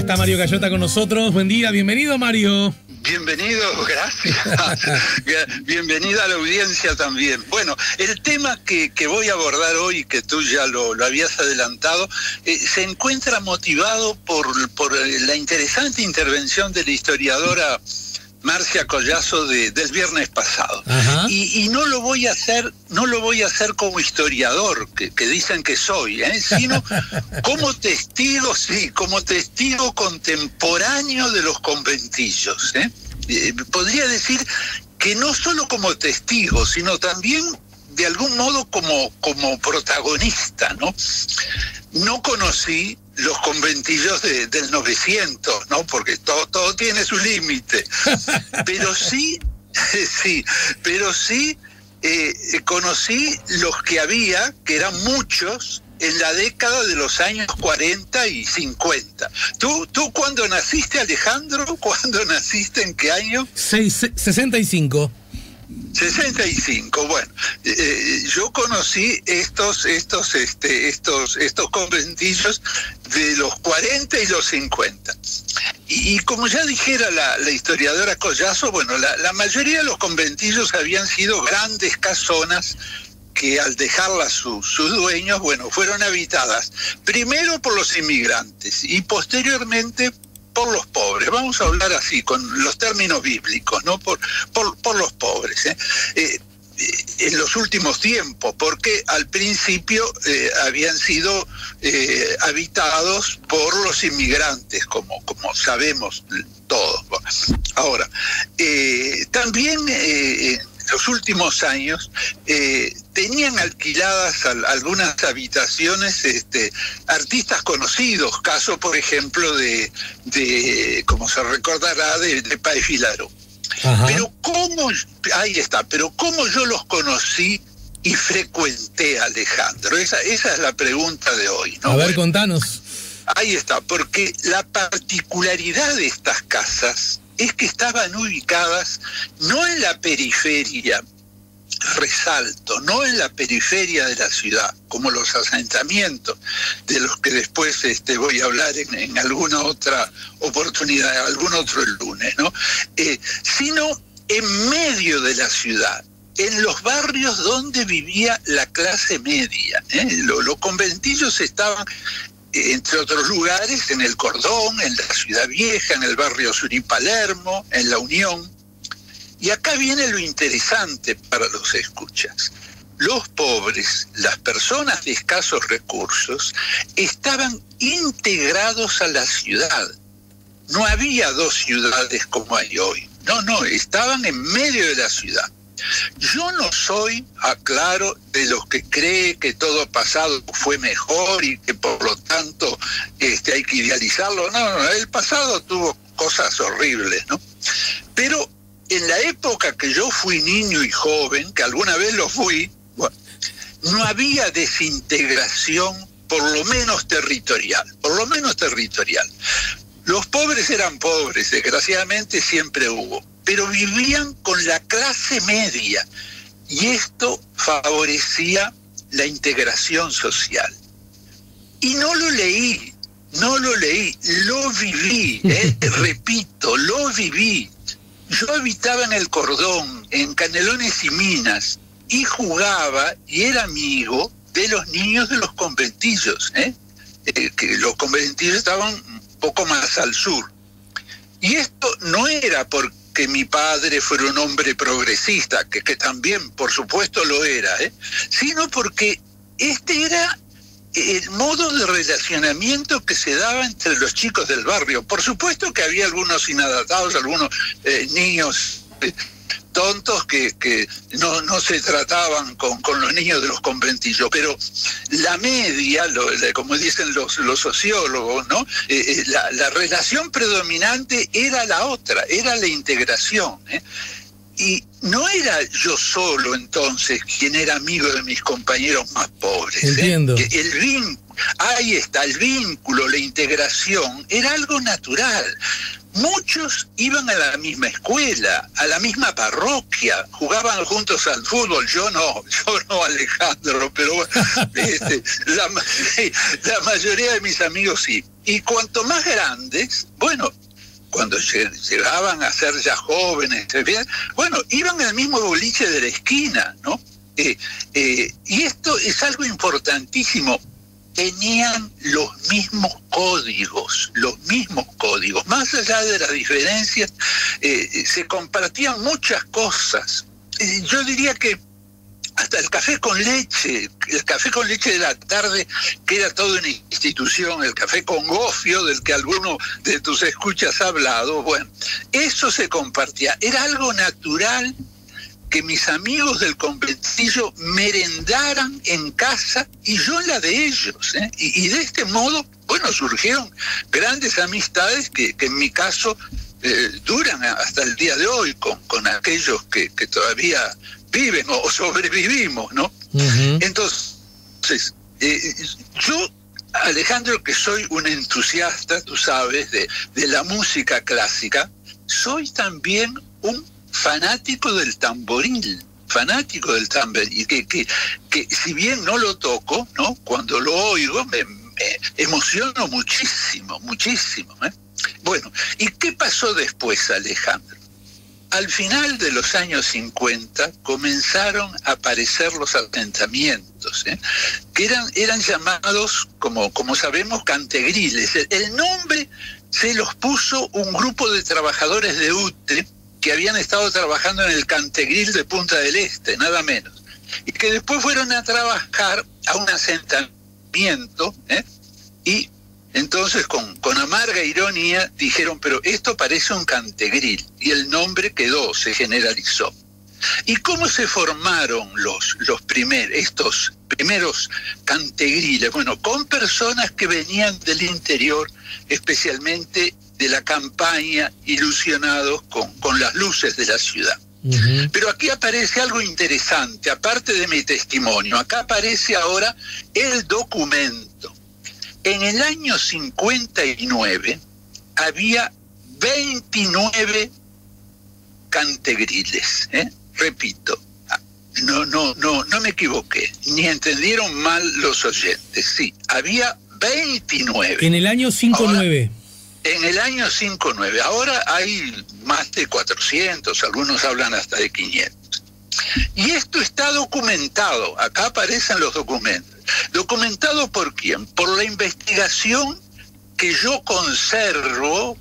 está Mario Cayota con nosotros. Buen día, bienvenido, Mario. Bienvenido, gracias. Bienvenida a la audiencia también. Bueno, el tema que voy a abordar hoy, que tú ya lo habías adelantado, se encuentra motivado por la interesante intervención de la historiadora Marcia Collazo del viernes pasado. Y no lo voy a hacer como historiador, que dicen que soy, sino como testigo, como testigo contemporáneo de los conventillos. Podría decir que no solo como testigo, sino también de algún modo como protagonista, ¿no? No conocí los conventillos del 900, ¿no? Porque todo tiene su límite. Pero sí, conocí los que había, que eran muchos, en la década de los años 40 y 50. ¿Tú cuándo naciste, Alejandro? ¿Cuándo naciste? ¿En qué año? 65. 65, bueno, yo conocí estos conventillos de los 40 y los 50. Y como ya dijera la historiadora Collazo, bueno, la mayoría de los conventillos habían sido grandes casonas que al dejarlas sus dueños, bueno, fueron habitadas primero por los inmigrantes y posteriormente por los pobres. Vamos a hablar así, con los términos bíblicos, ¿no? Por los pobres, en los últimos tiempos, porque al principio habían sido habitados por los inmigrantes, como sabemos todos. Ahora, también en los últimos años tenían alquiladas algunas habitaciones artistas conocidos, caso por ejemplo de como se recordará, de Páez Vilaró. Pero cómo yo los conocí y frecuenté, Alejandro, esa es la pregunta de hoy, ¿no? A ver, contanos. Ahí está, porque la particularidad de estas casas es que estaban ubicadas no en la periferia, resalto, no en la periferia de la ciudad, como los asentamientos, de los que después voy a hablar en alguna otra oportunidad, algún otro lunes, ¿no? Sino en medio de la ciudad, en los barrios donde vivía la clase media. Los conventillos estaban, entre otros lugares, en el Cordón, en la Ciudad Vieja, en el barrio Sur y Palermo, en la Unión. Y acá viene lo interesante para los escuchas. Los pobres, las personas de escasos recursos, estaban integrados a la ciudad. No había dos ciudades como hay hoy. No, estaban en medio de la ciudad. Yo no soy, aclaro, de los que cree que todo pasado fue mejor y que por lo tanto hay que idealizarlo. No, el pasado tuvo cosas horribles, ¿no? Pero en la época que yo fui niño y joven, que alguna vez lo fui, bueno, no había desintegración, por lo menos territorial. Los pobres eran pobres, desgraciadamente siempre hubo, pero vivían con la clase media y esto favorecía la integración social. Y no lo leí, lo viví, repito, lo viví. Yo habitaba en el Cordón, en Canelones y Minas, y jugaba y era amigo de los niños de los conventillos, que los conventillos estaban un poco más al sur. Y esto no era porque mi padre fuera un hombre progresista, que también por supuesto lo era, sino porque este era el modo de relacionamiento que se daba entre los chicos del barrio. Por supuesto que había algunos inadaptados, algunos niños tontos que no se trataban con los niños de los conventillos, pero la media, como dicen los sociólogos, ¿no? La relación predominante era la otra, era la integración, Y no era yo solo entonces quien era amigo de mis compañeros más pobres. Entiendo. Ahí está, el vínculo, la integración, era algo natural. muchos iban a la misma escuela, a la misma parroquia, jugaban juntos al fútbol. Yo no, Alejandro, pero bueno, la mayoría de mis amigos sí. Y cuanto más grandes, bueno, cuando llegaban a ser ya jóvenes, bueno, iban al mismo boliche de la esquina, ¿no? Y esto es algo importantísimo. Tenían los mismos códigos, más allá de las diferencias, se compartían muchas cosas. Yo diría que hasta el café con leche de la tarde, que era toda una institución, el café con gofio, del que alguno de tus escuchas ha hablado, bueno, eso se compartía, era algo natural que mis amigos del conventillo merendaran en casa y yo en la de ellos, ¿eh? Y de este modo, bueno, surgieron grandes amistades que en mi caso duran hasta el día de hoy con aquellos que todavía viven o sobrevivimos, ¿no? Uh-huh. Entonces, yo, Alejandro, que soy un entusiasta, tú sabes, de la música clásica, soy también un fanático del tamboril, que si bien no lo toco, ¿no? Cuando lo oigo me emociono muchísimo, ¿eh? Bueno, ¿y qué pasó después, Alejandro? Al final de los años 50 comenzaron a aparecer los asentamientos, ¿eh? Que eran llamados, como sabemos, cantegriles. El nombre se los puso un grupo de trabajadores de UTE que habían estado trabajando en el cantegril de Punta del Este, nada menos, y que después fueron a trabajar a un asentamiento, ¿eh? Y entonces con amarga ironía dijeron, pero esto parece un cantegril, y el nombre se generalizó. ¿Y cómo se formaron estos primeros cantegriles? Bueno, con personas que venían del interior, especialmente de la campaña, ilusionados con las luces de la ciudad. Uh-huh. Pero aquí aparece algo interesante, aparte de mi testimonio, acá aparece ahora el documento. En el año 59 había 29 cantegriles, ¿eh? Repito, no me equivoqué, ni entendieron mal los oyentes. Sí, había 29. En el año 59. En el año 59. Ahora hay más de 400, algunos hablan hasta de 500. Y esto está documentado, acá aparecen los documentos. ¿Documentado por quién? Por la investigación que yo conservo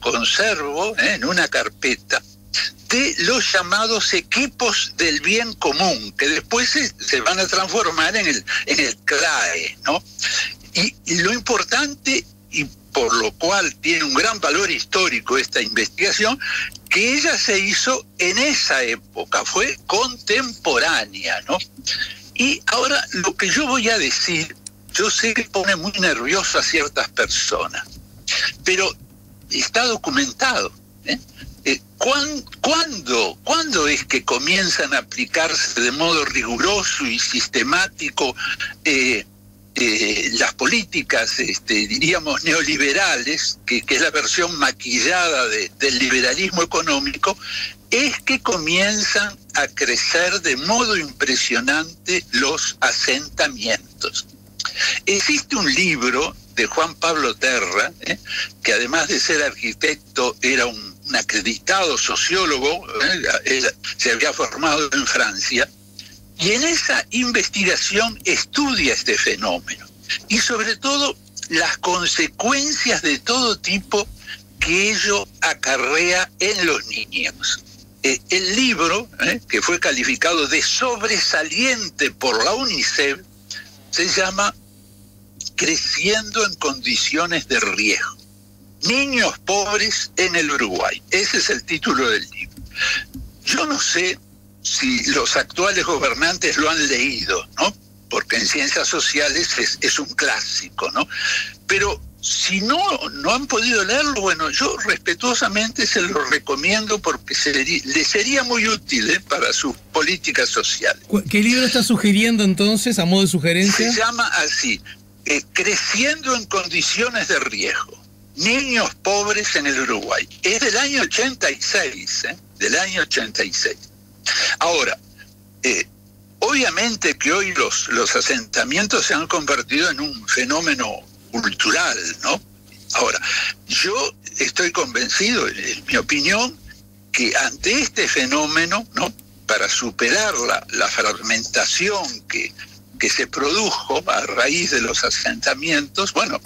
en una carpeta de los llamados equipos del bien común, que después se van a transformar en el CLAE, ¿no? Y lo importante, y por lo cual tiene un gran valor histórico esta investigación, que ella se hizo en esa época, fue contemporánea, ¿no? Y ahora lo que yo voy a decir, yo sé que pone muy nervioso a ciertas personas, pero está documentado, ¿eh? ¿Cuándo es que comienzan a aplicarse de modo riguroso y sistemático las políticas, diríamos, neoliberales, que es la versión maquillada del liberalismo económico? Es que comienzan a crecer de modo impresionante los asentamientos. Existe un libro de Juan Pablo Terra, que además de ser arquitecto era un acreditado sociólogo, él se había formado en Francia, y en esa investigación estudia este fenómeno y sobre todo las consecuencias de todo tipo que ello acarrea en los niños. El libro, que fue calificado de sobresaliente por la UNICEF, se llama Creciendo en condiciones de riesgo. Niños pobres en el Uruguay. Ese es el título del libro. Yo no sé si los actuales gobernantes lo han leído, ¿no? Porque en ciencias sociales es un clásico, ¿no? Pero si no han podido leerlo, bueno, yo respetuosamente se lo recomiendo porque le sería muy útil para sus políticas sociales. ¿Qué libro está sugiriendo entonces, a modo de sugerencia? Se llama así, Creciendo en condiciones de riesgo. niños pobres en el Uruguay. Es del año 86, del año 86. Ahora, obviamente que hoy los asentamientos se han convertido en un fenómeno cultural, ¿no? Ahora, yo estoy convencido, en mi opinión, que ante este fenómeno, ¿no?, para superar la fragmentación que se produjo a raíz de los asentamientos, bueno,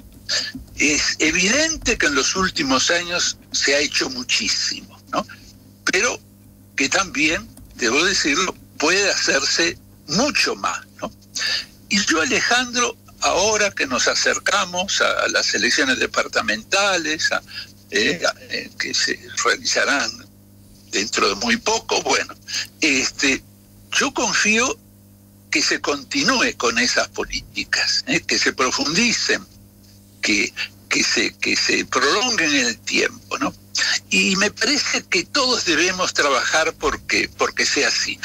es evidente que en los últimos años se ha hecho muchísimo, ¿no? Pero que también, debo decirlo, puede hacerse mucho más, ¿no? Y yo, Alejandro, ahora que nos acercamos a las elecciones departamentales, que se realizarán dentro de muy poco, bueno, yo confío que se continúe con esas políticas, que se profundicen, que se prolonguen en el tiempo, ¿no? Y me parece que todos debemos trabajar porque sea así.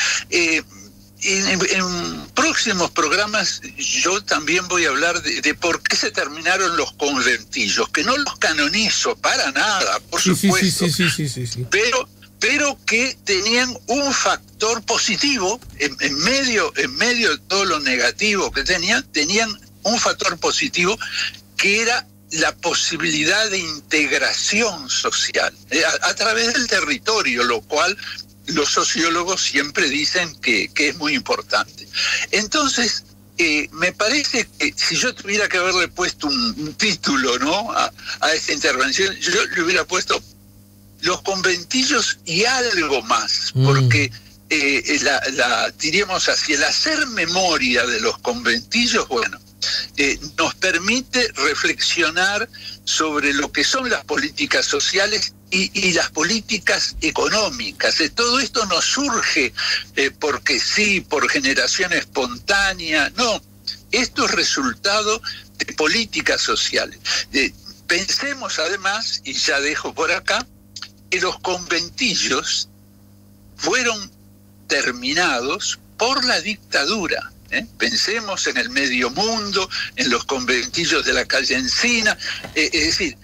En próximos programas yo también voy a hablar de por qué se terminaron los conventillos, que no los canonizo para nada, por supuesto, sí. pero que tenían un factor positivo en medio de todo lo negativo que tenían un factor positivo que era la posibilidad de integración social a través del territorio, lo cual los sociólogos siempre dicen que es muy importante. Entonces, me parece que si yo tuviera que haberle puesto un título, ¿no?, a esta intervención, yo le hubiera puesto los conventillos y algo más, porque diríamos así, el hacer memoria de los conventillos, bueno, nos permite reflexionar sobre lo que son las políticas sociales y las políticas económicas. Todo esto no surge porque sí, por generación espontánea, no, esto es resultado de políticas sociales. Pensemos además, y ya dejo por acá, que los conventillos fueron terminados por la dictadura. Pensemos en el Medio Mundo, en los conventillos de la calle Encina, es decir,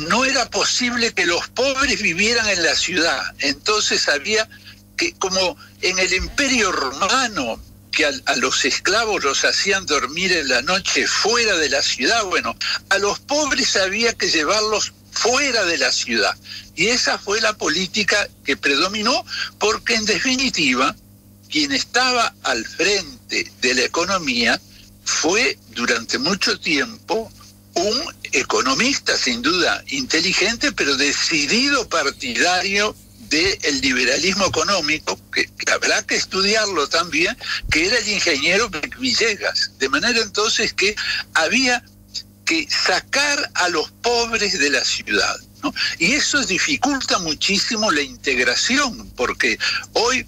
no era posible que los pobres vivieran en la ciudad. Entonces había que, como en el Imperio Romano, que a los esclavos los hacían dormir en la noche fuera de la ciudad, bueno, a los pobres había que llevarlos fuera de la ciudad. Y esa fue la política que predominó, porque en definitiva, quien estaba al frente de la economía fue durante mucho tiempo un economista, sin duda inteligente, pero decidido partidario del liberalismo económico, que habrá que estudiarlo también, que era el ingeniero Villegas. De manera entonces que había que sacar a los pobres de la ciudad, ¿no? Y eso dificulta muchísimo la integración, porque hoy,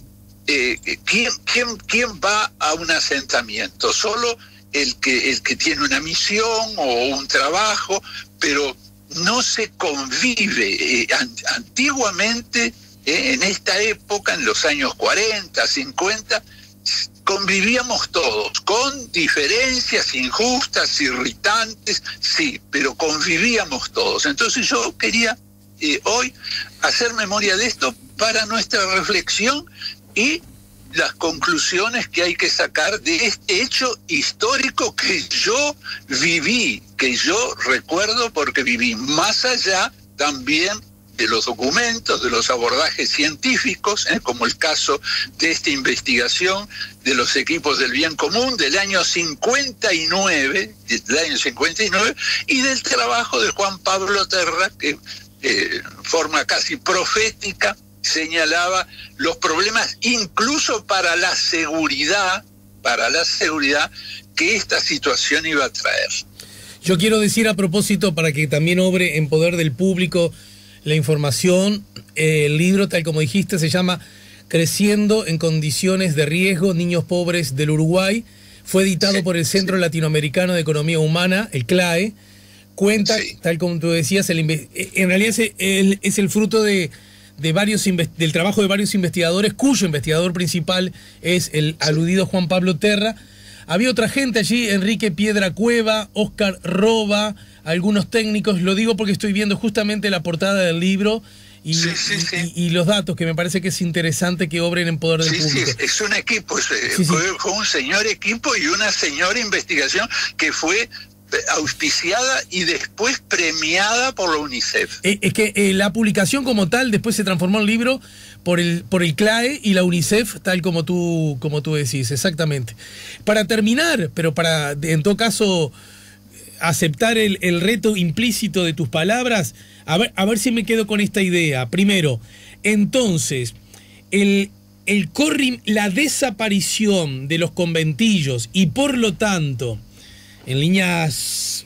¿quién va a un asentamiento? Solo el que tiene una misión o un trabajo, pero no se convive. Antiguamente, en esta época, en los años 40, 50, convivíamos todos, con diferencias injustas, irritantes, sí, pero convivíamos todos. Entonces yo quería hoy hacer memoria de esto para nuestra reflexión y las conclusiones que hay que sacar de este hecho histórico que yo viví, que yo recuerdo porque viví, más allá también de los documentos, de los abordajes científicos, como el caso de esta investigación de los equipos del bien común del año 59, y del trabajo de Juan Pablo Terra, que forma casi profética señalaba los problemas incluso para la seguridad que esta situación iba a traer. Yo quiero decir a propósito, para que también obre en poder del público la información, el libro, tal como dijiste, se llama Creciendo en condiciones de riesgo, niños pobres del Uruguay. Fue editado por el Centro Latinoamericano de Economía Humana, el CLAE. Cuenta, tal como tú decías, en realidad es el fruto del trabajo de varios investigadores, cuyo investigador principal es el aludido Juan Pablo Terra. Había otra gente allí, Enrique Piedra Cueva, Oscar Roba, algunos técnicos. Lo digo porque estoy viendo justamente la portada del libro y los datos, que me parece que es interesante que obren en poder del público. Sí, es un equipo, fue un señor equipo y una señora investigación que fue auspiciada y después premiada por la UNICEF. Es que la publicación como tal después se transformó en libro por el CLAE y la UNICEF, tal como tú decís, exactamente. Para terminar, pero para en todo caso aceptar el reto implícito de tus palabras, a ver si me quedo con esta idea. Primero, entonces, la desaparición de los conventillos y por lo tanto, en líneas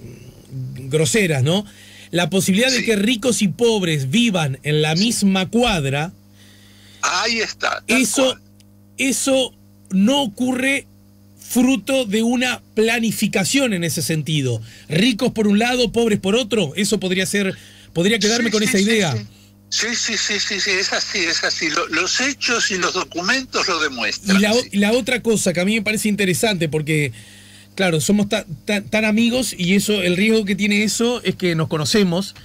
groseras, ¿no?, la posibilidad de que ricos y pobres vivan en la misma cuadra. Ahí está. Eso no ocurre fruto de una planificación en ese sentido. Ricos por un lado, pobres por otro. Eso podría quedarme con esa idea. Sí, es así. Los hechos y los documentos lo demuestran. Y la otra cosa que a mí me parece interesante, porque claro, somos tan amigos, y eso, el riesgo que tiene eso es que nos conocemos,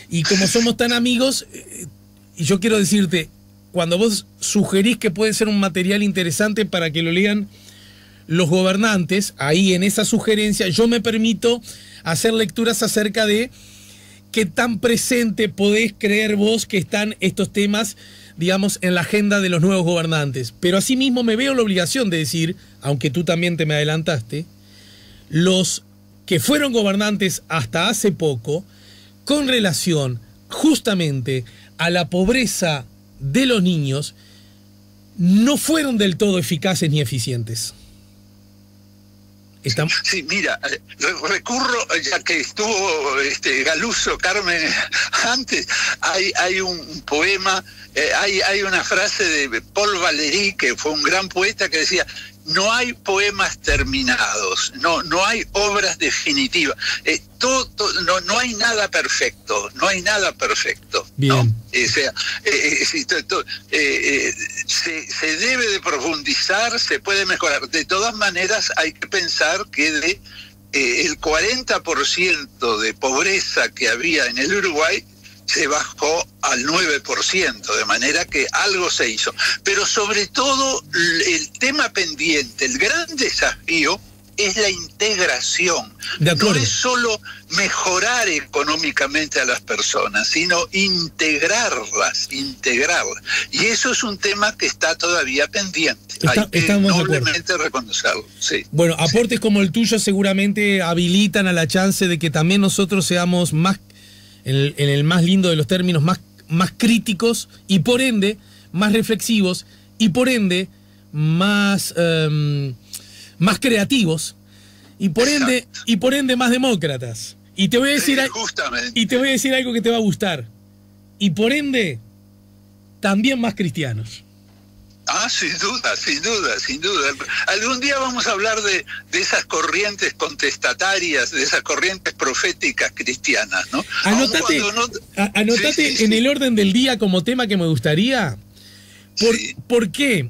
y como somos tan amigos, y yo quiero decirte, cuando vos sugerís que puede ser un material interesante para que lo lean los gobernantes, ahí en esa sugerencia yo me permito hacer lecturas acerca de qué tan presente podés creer vos que están estos temas, digamos, en la agenda de los nuevos gobernantes. Pero asimismo me veo la obligación de decir, aunque tú también te me adelantaste, los que fueron gobernantes hasta hace poco, con relación justamente a la pobreza de los niños, no fueron del todo eficaces ni eficientes. Sí, mira, recurro, ya que estuvo Galuso, Carmen, antes, hay un poema, hay una frase de Paul Valéry, que fue un gran poeta, que decía: no hay poemas terminados, no hay obras definitivas, no hay nada perfecto, Bien. ¿no? O sea, se debe de profundizar, se puede mejorar. De todas maneras, hay que pensar que el 40% de pobreza que había en el Uruguay se bajó al 9%, de manera que algo se hizo. Pero sobre todo, el tema pendiente, el gran desafío, es la integración. No es solo mejorar económicamente a las personas, sino integrarlas. Y eso es un tema que está todavía pendiente. Hay que noblemente reconocerlo. Sí. Bueno, aportes como el tuyo seguramente habilitan a la chance de que también nosotros seamos más, en el más lindo de los términos, más críticos, y por ende más reflexivos, y por ende más creativos, y por ende más demócratas. Y te voy a decir algo que te va a gustar. Y por ende también más cristianos. Sin duda. Algún día vamos a hablar de esas corrientes contestatarias, de esas corrientes proféticas cristianas, ¿no? Anotate en el orden del día como tema que me gustaría. ¿Por qué?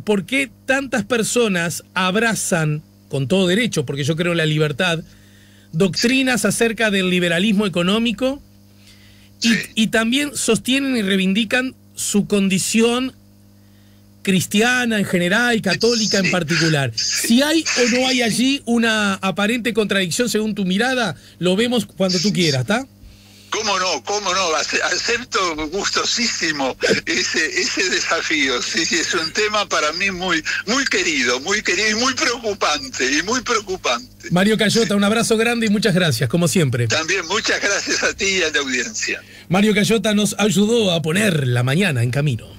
¿Por qué tantas personas abrazan, con todo derecho, porque yo creo en la libertad, doctrinas acerca del liberalismo económico y también sostienen y reivindican su condición cristiana en general, católica en particular? Si hay o no hay allí una aparente contradicción según tu mirada, lo vemos cuando tú quieras, ¿está? ¿Cómo no? Acepto gustosísimo ese desafío. Sí, es un tema para mí muy querido y muy preocupante. Mario Cayota, un abrazo grande y muchas gracias, como siempre. También muchas gracias a ti y a la audiencia. Mario Cayota nos ayudó a poner la mañana en camino.